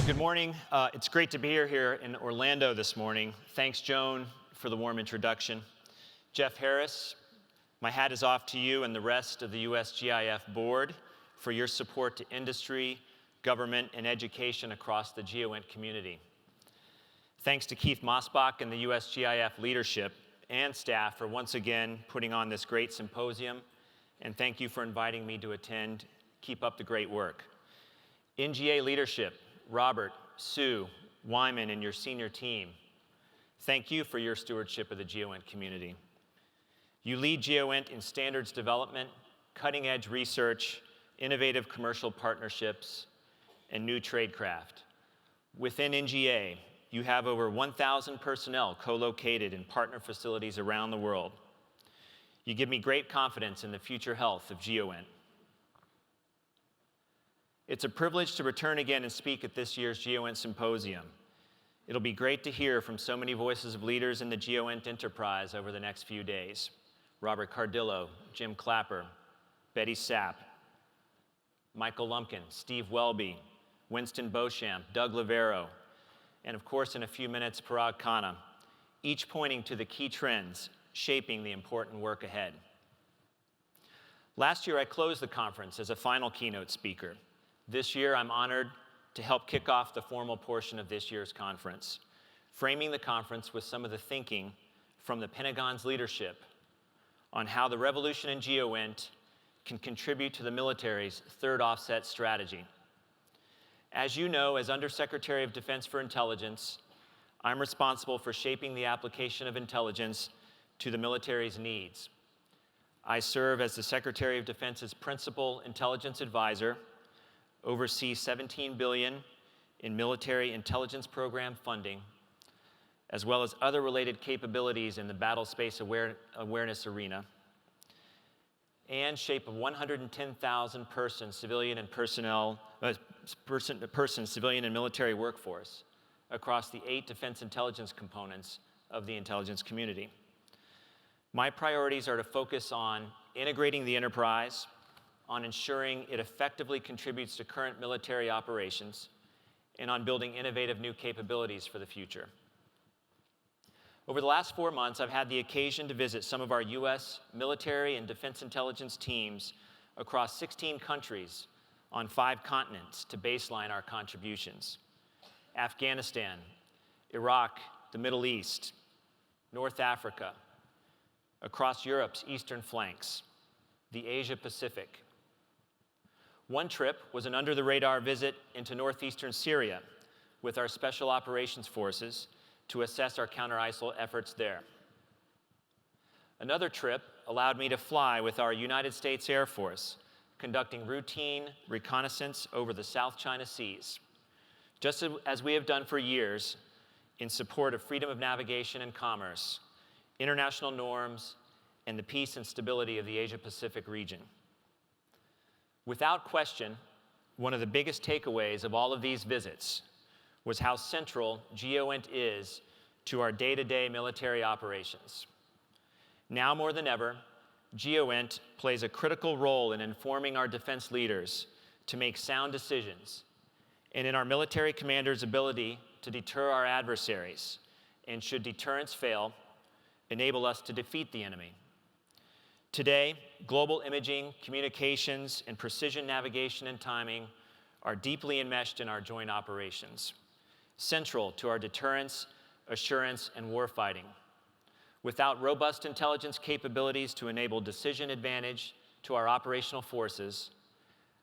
Good morning. It's great to be here in Orlando this morning. Thanks, Joan, for the warm introduction. Jeff Harris, my hat is off to you and the rest of the US GIF board for your support to industry, government, and education across the GEOINT community. Thanks to Keith Mosbach and the US GIF leadership and staff for once again putting on this great symposium, and thank you for inviting me to attend. Keep up the great work. NGA leadership, Robert, Sue, Wyman, and your senior team, thank you for your stewardship of the GEOINT community. You lead GEOINT in standards development, cutting-edge research, innovative commercial partnerships, and new tradecraft. Within NGA, you have over 1,000 personnel co-located in partner facilities around the world. You give me great confidence in the future health of GEOINT. It's a privilege to return again and speak at this year's GEOINT Symposium. It'll be great to hear from so many voices of leaders in the GEOINT enterprise over the next few days. Robert Cardillo, Jim Clapper, Betty Sapp, Michael Lumpkin, Steve Welby, Winston Beauchamp, Doug Lavero, and of course in a few minutes, Parag Khanna, each pointing to the key trends shaping the important work ahead. Last year I closed the conference as a final keynote speaker. This year, I'm honored to help kick off the formal portion of this year's conference, framing the conference with some of the thinking from the Pentagon's leadership on how the revolution in GEOINT can contribute to the military's third offset strategy. As you know, as Undersecretary of Defense for Intelligence, I'm responsible for shaping the application of intelligence to the military's needs. I serve as the Secretary of Defense's principal intelligence advisor, oversee $17 billion in military intelligence program funding, as well as other related capabilities in the battle space awareness arena, and shape a 110,000 person civilian and military workforce across the 8 defense intelligence components of the intelligence community. My priorities are to focus on integrating the enterprise, on ensuring it effectively contributes to current military operations, and on building innovative new capabilities for the future. Over the last 4 months, I've had the occasion to visit some of our US military and defense intelligence teams across 16 countries on 5 continents to baseline our contributions: Afghanistan, Iraq, the Middle East, North Africa, across Europe's eastern flanks, the Asia Pacific. One trip was an under-the-radar visit into northeastern Syria with our Special Operations Forces to assess our counter-ISIL efforts there. Another trip allowed me to fly with our United States Air Force, conducting routine reconnaissance over the South China Seas, just as we have done for years in support of freedom of navigation and commerce, international norms, and the peace and stability of the Asia-Pacific region. Without question, one of the biggest takeaways of all of these visits was how central GEOINT is to our day-to-day military operations. Now more than ever, GEOINT plays a critical role in informing our defense leaders to make sound decisions, and in our military commanders' ability to deter our adversaries, and should deterrence fail, enable us to defeat the enemy. Today, global imaging, communications, and precision navigation and timing are deeply enmeshed in our joint operations, central to our deterrence, assurance, and warfighting. Without robust intelligence capabilities to enable decision advantage to our operational forces,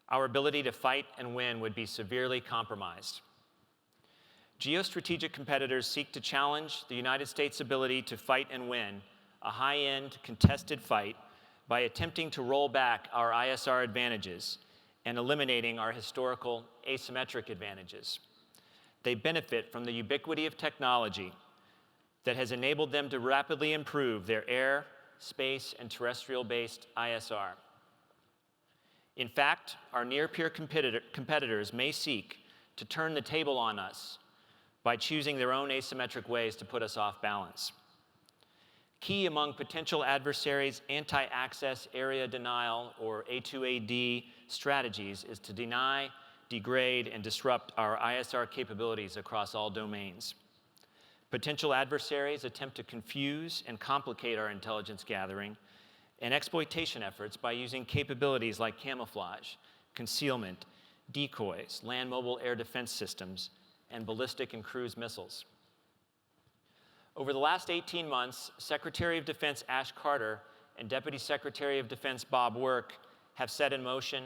our ability to fight and win would be severely compromised. Geostrategic competitors seek to challenge the United States' ability to fight and win a high-end, contested fight by attempting to roll back our ISR advantages and eliminating our historical asymmetric advantages. They benefit from the ubiquity of technology that has enabled them to rapidly improve their air, space, and terrestrial-based ISR. In fact, our near-peer competitors may seek to turn the table on us by choosing their own asymmetric ways to put us off balance. Key among potential adversaries' anti-access area denial, or A2AD, strategies is to deny, degrade, and disrupt our ISR capabilities across all domains. Potential adversaries attempt to confuse and complicate our intelligence gathering and exploitation efforts by using capabilities like camouflage, concealment, decoys, land mobile air defense systems, and ballistic and cruise missiles. Over the last 18 months, Secretary of Defense Ash Carter and Deputy Secretary of Defense Bob Work have set in motion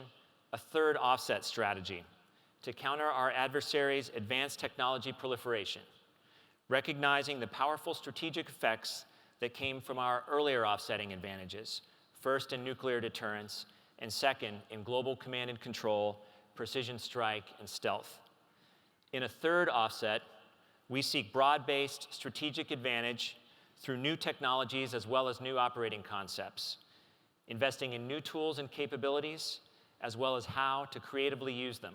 a third offset strategy to counter our adversaries' advanced technology proliferation, recognizing the powerful strategic effects that came from our earlier offsetting advantages, first in nuclear deterrence, and second in global command and control, precision strike, and stealth. In a third offset, we seek broad-based strategic advantage through new technologies as well as new operating concepts, investing in new tools and capabilities, as well as how to creatively use them.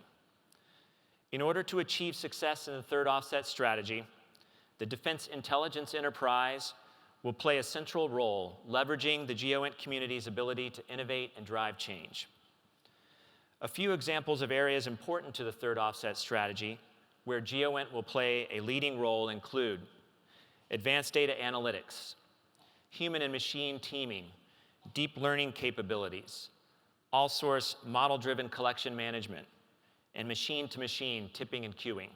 In order to achieve success in the third offset strategy, the Defense Intelligence Enterprise will play a central role, leveraging the GEOINT community's ability to innovate and drive change. A few examples of areas important to the third offset strategy where GEOINT will play a leading role include advanced data analytics, human and machine teaming, deep learning capabilities, all-source model-driven collection management, and machine-to-machine tipping and queuing.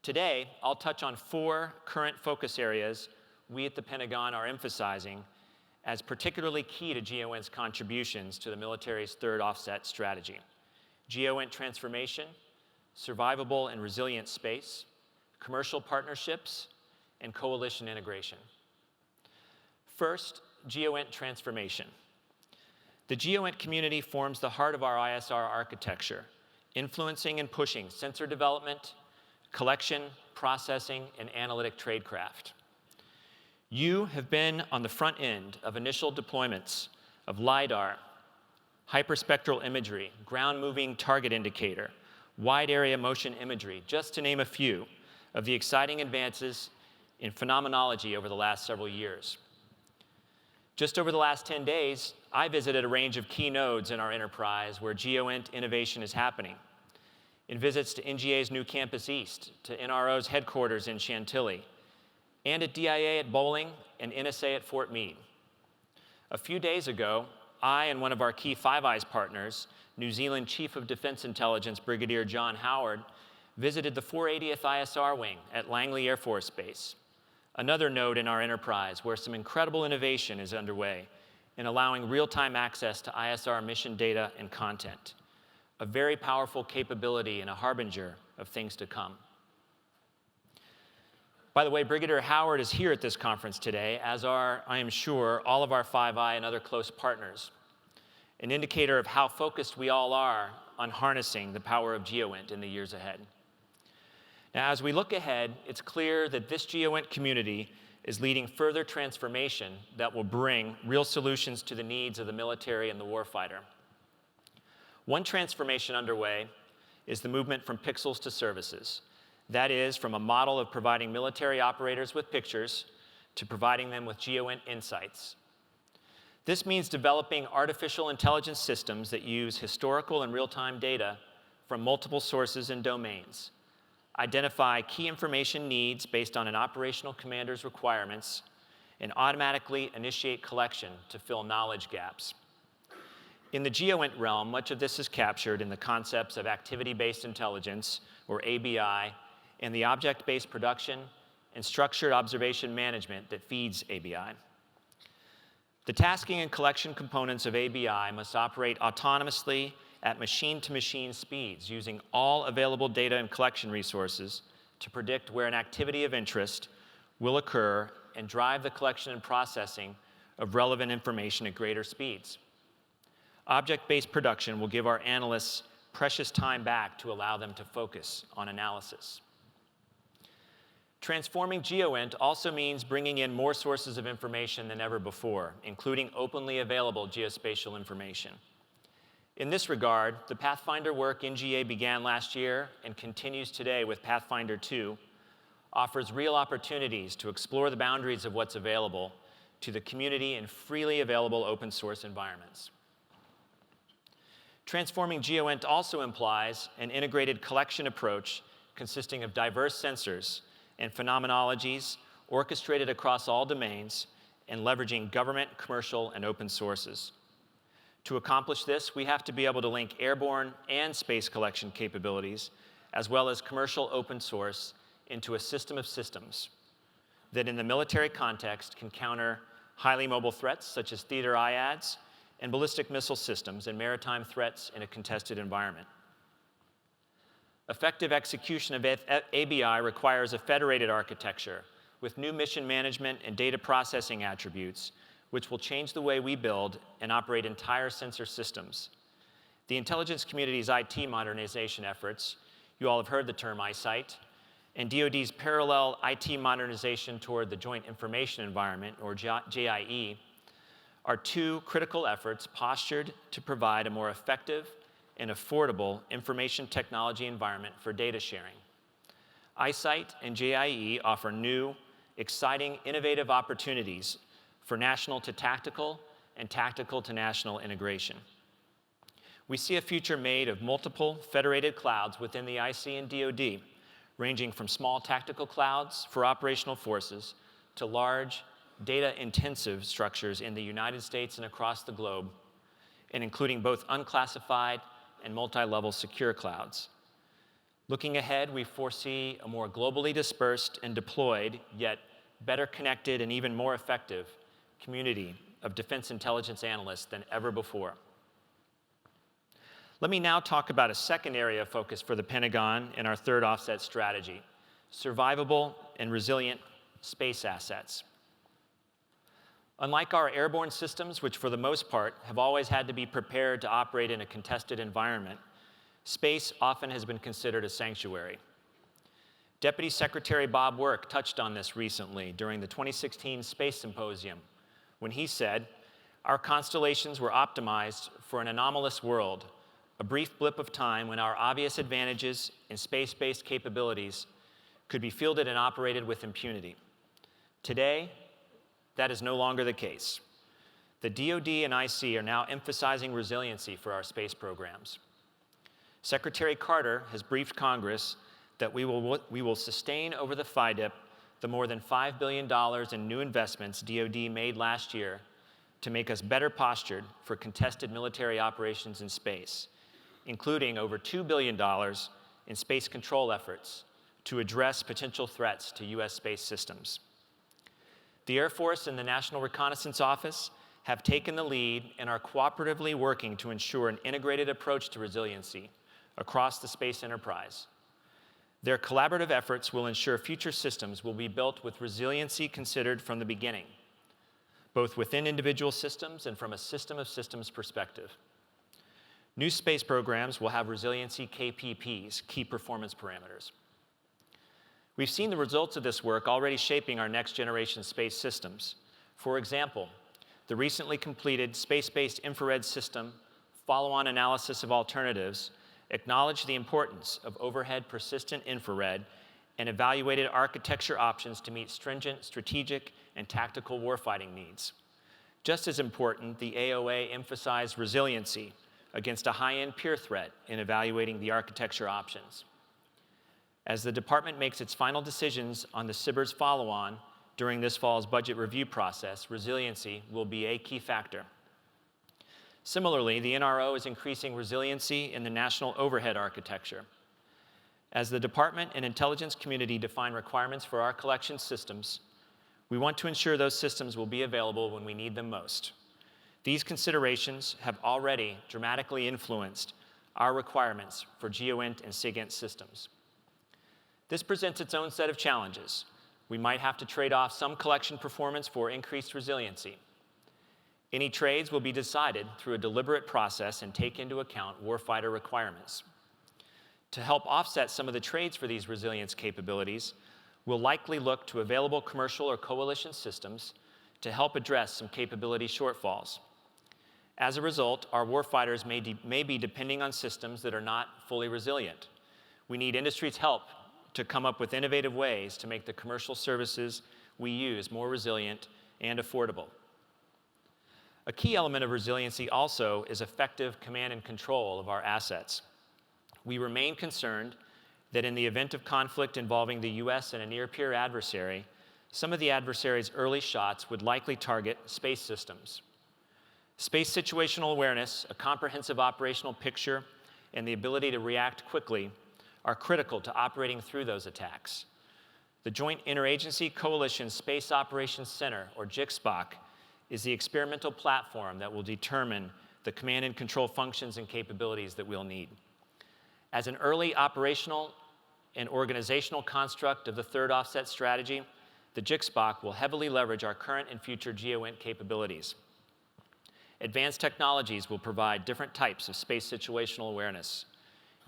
Today, I'll touch on 4 current focus areas we at the Pentagon are emphasizing as particularly key to GEOINT's contributions to the military's third offset strategy: GEOINT transformation, survivable and resilient space, commercial partnerships, and coalition integration. First, GEOINT transformation. The GEOINT community forms the heart of our ISR architecture, influencing and pushing sensor development, collection, processing, and analytic tradecraft. You have been on the front end of initial deployments of LiDAR, hyperspectral imagery, ground-moving target indicator, wide area motion imagery, just to name a few of the exciting advances in phenomenology over the last several years. Just over the last 10 days, I visited a range of key nodes in our enterprise where GEOINT innovation is happening. In visits to NGA's new Campus East, to NRO's headquarters in Chantilly, and at DIA at Bowling and NSA at Fort Meade. A few days ago, I and one of our key Five Eyes partners, New Zealand Chief of Defense Intelligence Brigadier John Howard, visited the 480th ISR Wing at Langley Air Force Base, another node in our enterprise where some incredible innovation is underway in allowing real-time access to ISR mission data and content, a very powerful capability and a harbinger of things to come. By the way, Brigadier Howard is here at this conference today, as are, I am sure, all of our Five Eye and other close partners, an indicator of how focused we all are on harnessing the power of GEOINT in the years ahead. Now, as we look ahead, it's clear that this GEOINT community is leading further transformation that will bring real solutions to the needs of the military and the warfighter. One transformation underway is the movement from pixels to services. That is, from a model of providing military operators with pictures to providing them with GEOINT insights. This means developing artificial intelligence systems that use historical and real-time data from multiple sources and domains, identify key information needs based on an operational commander's requirements, and automatically initiate collection to fill knowledge gaps. In the GEOINT realm, much of this is captured in the concepts of activity-based intelligence, or ABI, and the object-based production and structured observation management that feeds ABI. The tasking and collection components of ABI must operate autonomously at machine-to-machine speeds, using all available data and collection resources to predict where an activity of interest will occur and drive the collection and processing of relevant information at greater speeds. Object-based production will give our analysts precious time back to allow them to focus on analysis. Transforming GEOINT also means bringing in more sources of information than ever before, including openly available geospatial information. In this regard, the Pathfinder work NGA began last year and continues today with Pathfinder 2, offers real opportunities to explore the boundaries of what's available to the community in freely available open source environments. Transforming GEOINT also implies an integrated collection approach consisting of diverse sensors and phenomenologies orchestrated across all domains and leveraging government, commercial, and open sources. To accomplish this, we have to be able to link airborne and space collection capabilities, as well as commercial open source, into a system of systems that in the military context can counter highly mobile threats such as theater IADs and ballistic missile systems and maritime threats in a contested environment. Effective execution of ABI requires a federated architecture with new mission management and data processing attributes, which will change the way we build and operate entire sensor systems. The intelligence community's IT modernization efforts, you all have heard the term eyesight, and DoD's parallel IT modernization toward the Joint Information Environment, or JIE, are two critical efforts postured to provide a more effective and affordable information technology environment for data sharing. eyesight and JIE offer new, exciting, innovative opportunities for national to tactical and tactical to national integration. We see a future made of multiple federated clouds within the IC and DoD, ranging from small tactical clouds for operational forces to large, data-intensive structures in the United States and across the globe, and including both unclassified and multi-level secure clouds. Looking ahead, we foresee a more globally dispersed and deployed, yet better connected and even more effective community of defense intelligence analysts than ever before. Let me now talk about a second area of focus for the Pentagon in our third offset strategy: survivable and resilient space assets. Unlike our airborne systems, which for the most part have always had to be prepared to operate in a contested environment, space often has been considered a sanctuary. Deputy Secretary Bob Work touched on this recently during the 2016 Space Symposium, when he said, "Our constellations were optimized for an anomalous world, a brief blip of time when our obvious advantages in space-based capabilities could be fielded and operated with impunity. Today, that is no longer the case. The DoD and IC are now emphasizing resiliency for our space programs. Secretary Carter has briefed Congress that we will sustain over the FYDP the more than $5 billion in new investments DoD made last year to make us better postured for contested military operations in space, including over $2 billion in space control efforts to address potential threats to U.S. space systems." The Air Force and the National Reconnaissance Office have taken the lead and are cooperatively working to ensure an integrated approach to resiliency across the space enterprise. Their collaborative efforts will ensure future systems will be built with resiliency considered from the beginning, both within individual systems and from a system of systems perspective. New space programs will have resiliency KPPs, key performance parameters. We've seen the results of this work already shaping our next generation space systems. For example, the recently completed space-based infrared system follow-on analysis of alternatives acknowledged the importance of overhead persistent infrared and evaluated architecture options to meet stringent strategic and tactical warfighting needs. Just as important, the AOA emphasized resiliency against a high-end peer threat in evaluating the architecture options. As the department makes its final decisions on the SBIRS follow-on during this fall's budget review process, resiliency will be a key factor. Similarly, the NRO is increasing resiliency in the national overhead architecture. As the department and intelligence community define requirements for our collection systems, we want to ensure those systems will be available when we need them most. These considerations have already dramatically influenced our requirements for GEOINT and SIGINT systems. This presents its own set of challenges. We might have to trade off some collection performance for increased resiliency. Any trades will be decided through a deliberate process and take into account warfighter requirements. To help offset some of the trades for these resilience capabilities, we'll likely look to available commercial or coalition systems to help address some capability shortfalls. As a result, our warfighters may be depending on systems that are not fully resilient. We need industry's help to come up with innovative ways to make the commercial services we use more resilient and affordable. A key element of resiliency also is effective command and control of our assets. We remain concerned that in the event of conflict involving the US and a near-peer adversary, some of the adversary's early shots would likely target space systems. Space situational awareness, a comprehensive operational picture, and the ability to react quickly are critical to operating through those attacks. The Joint Interagency Coalition Space Operations Center, or JICSPOC, is the experimental platform that will determine the command and control functions and capabilities that we'll need. As an early operational and organizational construct of the third offset strategy, the JICSPOC will heavily leverage our current and future GEOINT capabilities. Advanced technologies will provide different types of space situational awareness.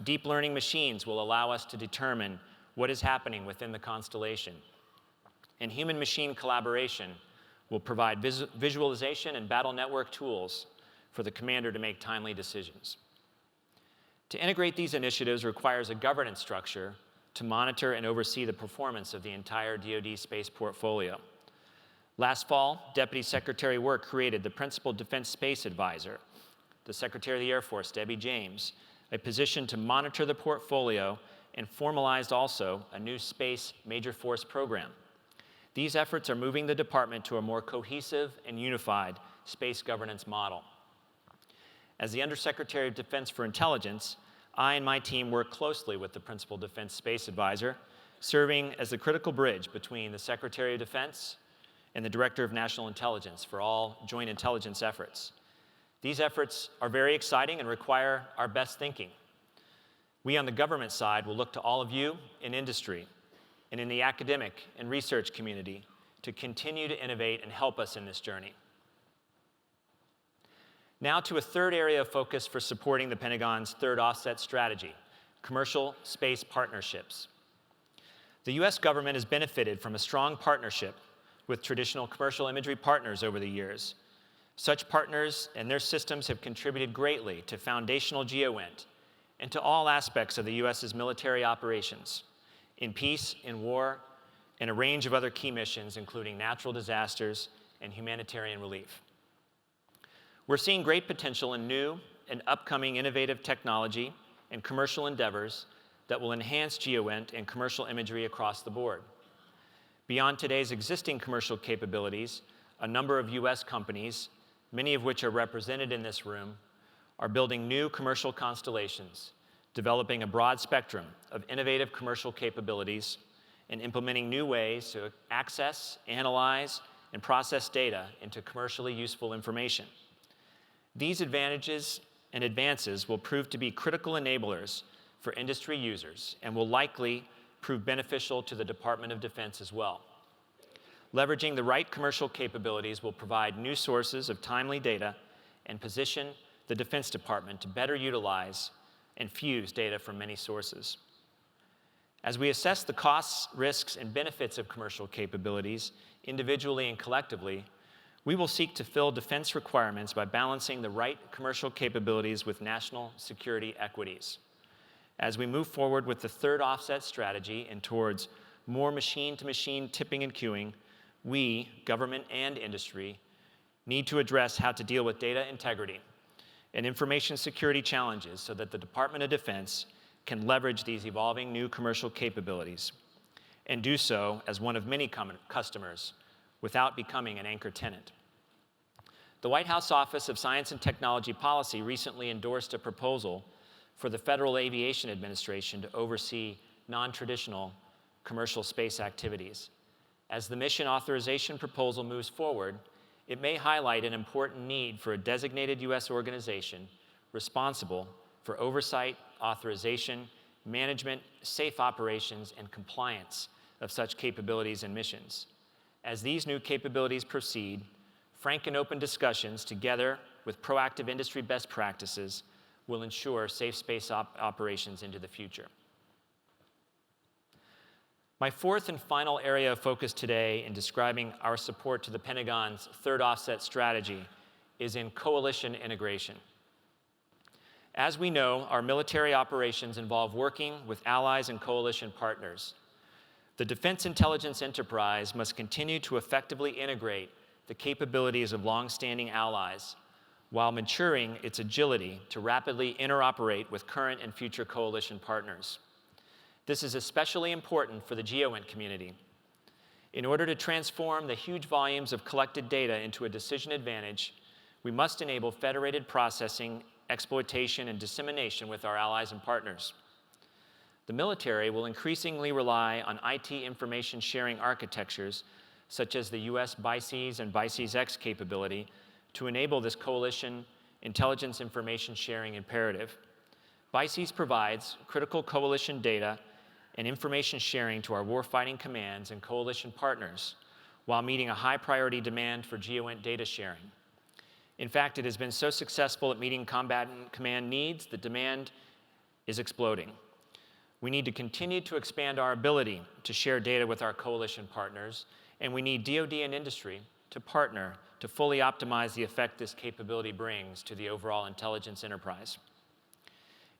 Deep learning machines will allow us to determine what is happening within the constellation. And human-machine collaboration will provide visualization and battle network tools for the commander to make timely decisions. To integrate these initiatives requires a governance structure to monitor and oversee the performance of the entire DoD space portfolio. Last fall, Deputy Secretary Work created the Principal Defense Space Advisor, the Secretary of the Air Force, Debbie James, a position to monitor the portfolio, and formalized also a new Space Major Force program. These efforts are moving the department to a more cohesive and unified space governance model. As the Undersecretary of Defense for Intelligence, I and my team work closely with the Principal Defense Space Advisor, serving as the critical bridge between the Secretary of Defense and the Director of National Intelligence for all joint intelligence efforts. These efforts are very exciting and require our best thinking. We on the government side will look to all of you in industry and in the academic and research community to continue to innovate and help us in this journey. Now to a third area of focus for supporting the Pentagon's third offset strategy, commercial space partnerships. The US government has benefited from a strong partnership with traditional commercial imagery partners over the years. Such partners and their systems have contributed greatly to foundational GEOINT and to all aspects of the US's military operations, in peace, in war, and a range of other key missions, including natural disasters and humanitarian relief. We're seeing great potential in new and upcoming innovative technology and commercial endeavors that will enhance GEOINT and commercial imagery across the board. Beyond today's existing commercial capabilities, a number of US companies, many of which are represented in this room, are building new commercial constellations, developing a broad spectrum of innovative commercial capabilities, and implementing new ways to access, analyze, and process data into commercially useful information. These advantages and advances will prove to be critical enablers for industry users and will likely prove beneficial to the Department of Defense as well. Leveraging the right commercial capabilities will provide new sources of timely data and position the Defense Department to better utilize and fuse data from many sources. As we assess the costs, risks, and benefits of commercial capabilities, individually and collectively, we will seek to fill defense requirements by balancing the right commercial capabilities with national security equities. As we move forward with the third offset strategy and towards more machine-to-machine tipping and queuing, we, government and industry, need to address how to deal with data integrity and information security challenges so that the Department of Defense can leverage these evolving new commercial capabilities and do so as one of many customers without becoming an anchor tenant. The White House Office of Science and Technology Policy recently endorsed a proposal for the Federal Aviation Administration to oversee non-traditional commercial space activities. As the mission authorization proposal moves forward, it may highlight an important need for a designated US organization responsible for oversight, authorization, management, safe operations, and compliance of such capabilities and missions. As these new capabilities proceed, frank and open discussions together with proactive industry best practices will ensure safe space operations into the future. My fourth and final area of focus today in describing our support to the Pentagon's third offset strategy is in coalition integration. As we know, our military operations involve working with allies and coalition partners. The defense intelligence enterprise must continue to effectively integrate the capabilities of long-standing allies while maturing its agility to rapidly interoperate with current and future coalition partners. This is especially important for the GEOINT community. In order to transform the huge volumes of collected data into a decision advantage, we must enable federated processing, exploitation, and dissemination with our allies and partners. The military will increasingly rely on IT information sharing architectures, such as the US BICES and BICES-X capability, to enable this coalition intelligence information sharing imperative. BICES provides critical coalition data and information sharing to our warfighting commands and coalition partners, while meeting a high priority demand for GEOINT data sharing. In fact, it has been so successful at meeting combatant command needs, the demand is exploding. We need to continue to expand our ability to share data with our coalition partners, and we need DoD and industry to partner to fully optimize the effect this capability brings to the overall intelligence enterprise.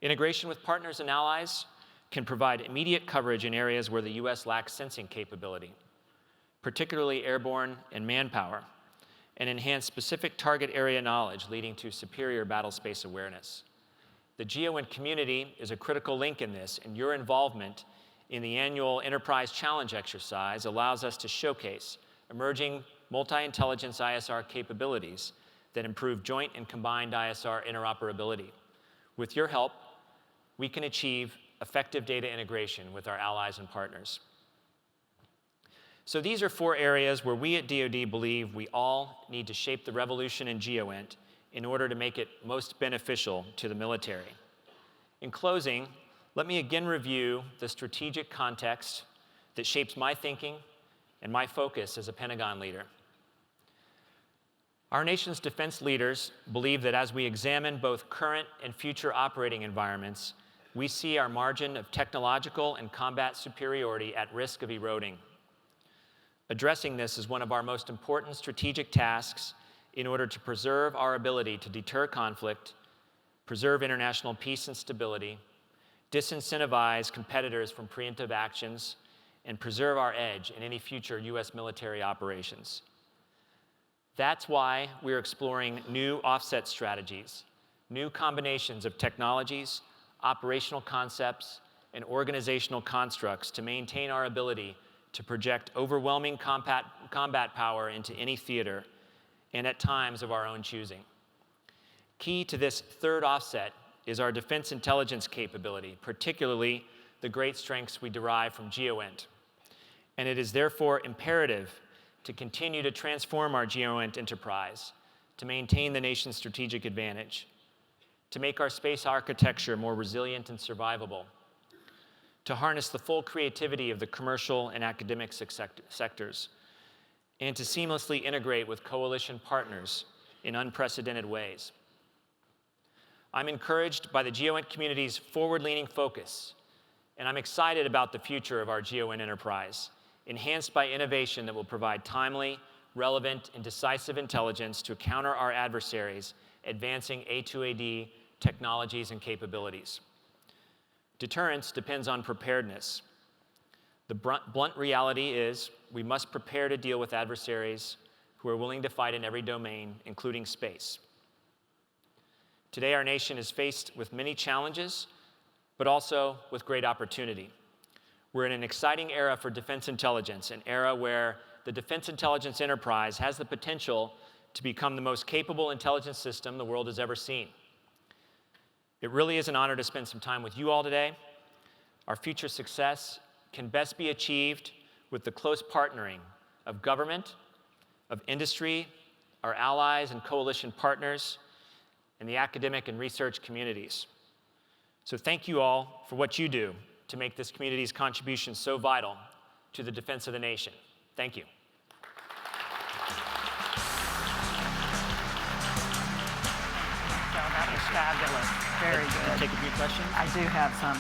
Integration with partners and allies can provide immediate coverage in areas where the US lacks sensing capability, particularly airborne and manpower, and enhance specific target area knowledge, leading to superior battle space awareness. The GEOINT community is a critical link in this, and your involvement in the annual Enterprise Challenge exercise allows us to showcase emerging multi-intelligence ISR capabilities that improve joint and combined ISR interoperability. With your help, we can achieve effective data integration with our allies and partners. So these are 4 areas where we at DoD believe we all need to shape the revolution in GEOINT in order to make it most beneficial to the military. In closing, let me again review the strategic context that shapes my thinking and my focus as a Pentagon leader. Our nation's defense leaders believe that as we examine both current and future operating environments, we see our margin of technological and combat superiority at risk of eroding. Addressing this is one of our most important strategic tasks in order to preserve our ability to deter conflict, preserve international peace and stability, disincentivize competitors from preemptive actions, and preserve our edge in any future US military operations. That's why we're exploring new offset strategies, new combinations of technologies, operational concepts, and organizational constructs to maintain our ability to project overwhelming combat power into any theater, and at times of our own choosing. Key to this third offset is our defense intelligence capability, particularly the great strengths we derive from GEOINT. And it is therefore imperative to continue to transform our GEOINT enterprise, to maintain the nation's strategic advantage, to make our space architecture more resilient and survivable, to harness the full creativity of the commercial and academic sectors, and to seamlessly integrate with coalition partners in unprecedented ways. I'm encouraged by the GEOINT community's forward-leaning focus, and I'm excited about the future of our GEOINT enterprise, enhanced by innovation that will provide timely, relevant, and decisive intelligence to counter our adversaries, advancing A2AD technologies and capabilities. Deterrence depends on preparedness. The blunt reality is we must prepare to deal with adversaries who are willing to fight in every domain, including space. Today, our nation is faced with many challenges, but also with great opportunity. We're in an exciting era for defense intelligence, an era where the defense intelligence enterprise has the potential to become the most capable intelligence system the world has ever seen. It really is an honor to spend some time with you all today. Our future success can best be achieved with the close partnering of government, of industry, our allies and coalition partners, and the academic and research communities. So thank you all for what you do to make this community's contribution so vital to the defense of the nation. Thank you. That was fabulous. Very good. Take a few questions. I do have some.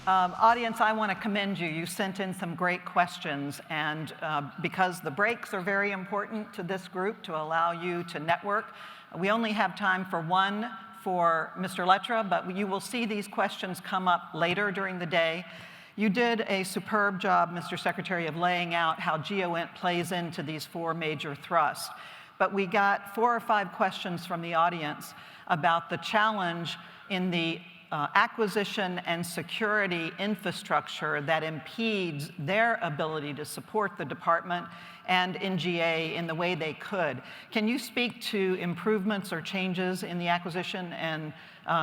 Audience, I want to commend you. You sent in some great questions, and because the breaks are very important to this group to allow you to network, we only have time for one for Mr. Lettre, but you will see these questions come up later during the day. You did a superb job, Mr. Secretary, of laying out how GEOINT plays into these 4 major thrusts. but we got 4 or 5 questions from the audience about the challenge in the acquisition and security infrastructure that impedes their ability to support the department and NGA in the way they could. Can you speak to improvements or changes in the acquisition and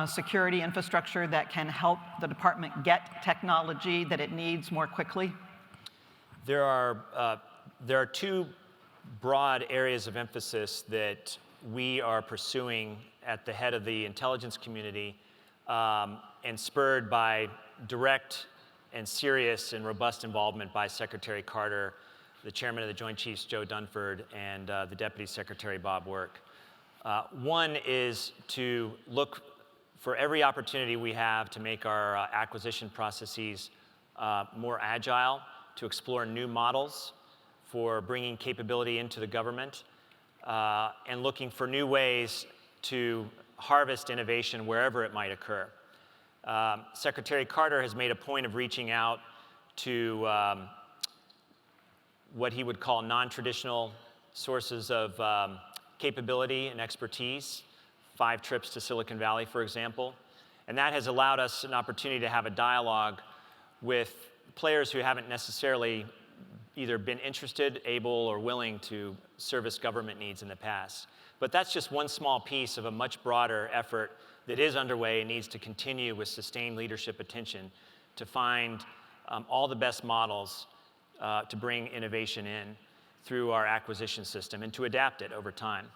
security infrastructure that can help the department get technology that it needs more quickly? There are 2 broad areas of emphasis that we are pursuing at the head of the intelligence community, and spurred by direct and serious and robust involvement by Secretary Carter, the Chairman of the Joint Chiefs, Joe Dunford, and the Deputy Secretary, Bob Work. One is to look for every opportunity we have to make our acquisition processes more agile, to explore new models for bringing capability into the government, and looking for new ways to harvest innovation wherever it might occur. Secretary Carter has made a point of reaching out to what he would call non-traditional sources of capability and expertise, 5 trips to Silicon Valley, for example. And that has allowed us an opportunity to have a dialogue with players who haven't necessarily either been interested, able, or willing to service government needs in the past. But that's just one small piece of a much broader effort that is underway and needs to continue with sustained leadership attention to find all the best models to bring innovation in through our acquisition system and to adapt it over time.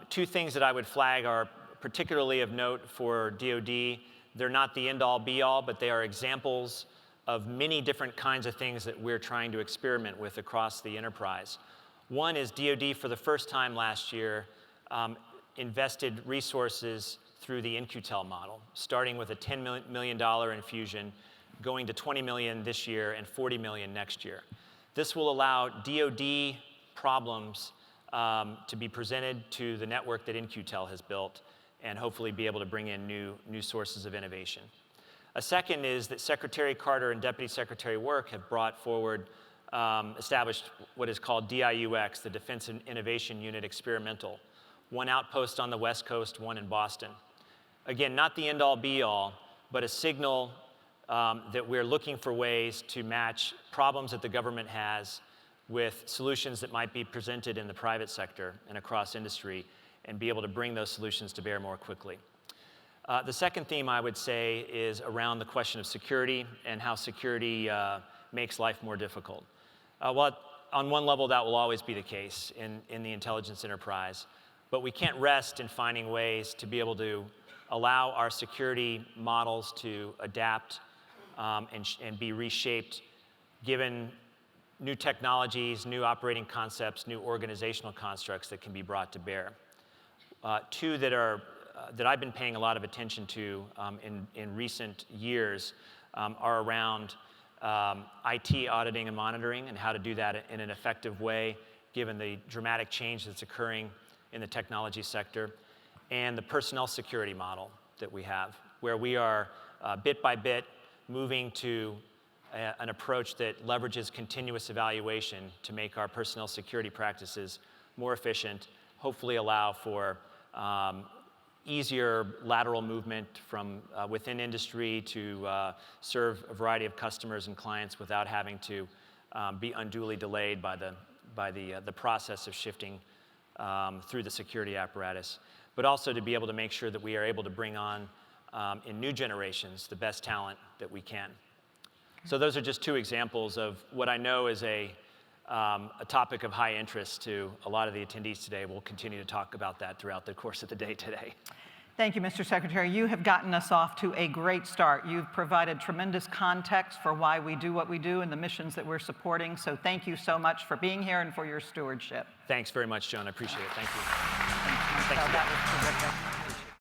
2 things that I would flag are particularly of note for DoD. They're not the end-all be-all, but they are examples of many different kinds of things that we're trying to experiment with across the enterprise. One is DoD, for the first time last year, invested resources through the In-Q-Tel model, starting with a $10 million infusion, going to $20 million this year and $40 million next year. This will allow DoD problems to be presented to the network that In-Q-Tel has built and hopefully be able to bring in new sources of innovation. A second is that Secretary Carter and Deputy Secretary Work have brought forward, established what is called DIUX, the Defense Innovation Unit Experimental. 1 outpost on the West Coast, 1 in Boston. Again, not the end-all be-all, but a signal that we're looking for ways to match problems that the government has with solutions that might be presented in the private sector and across industry, and be able to bring those solutions to bear more quickly. The second theme I would say is around the question of security and how security makes life more difficult. Well, on one level, that will always be the case in the intelligence enterprise, but we can't rest in finding ways to be able to allow our security models to adapt and be reshaped given new technologies, new operating concepts, new organizational constructs that can be brought to bear. 2 that I've been paying a lot of attention to in recent years are around IT auditing and monitoring and how to do that in an effective way given the dramatic change that's occurring in the technology sector, and the personnel security model that we have, where we are bit by bit moving to an approach that leverages continuous evaluation to make our personnel security practices more efficient, hopefully allow for easier lateral movement from within industry to serve a variety of customers and clients without having to be unduly delayed by the process of shifting through the security apparatus, but also to be able to make sure that we are able to bring on in new generations the best talent that we can. So those are just 2 examples of what I know is a topic of high interest to a lot of the attendees today. We'll continue to talk about that throughout the course of the day today. Thank you, Mr. Secretary. You have gotten us off to a great start. You've provided tremendous context for why we do what we do and the missions that we're supporting. So thank you so much for being here and for your stewardship. Thanks very much, Joan. I appreciate it. Thank you. Thank you. That was terrific.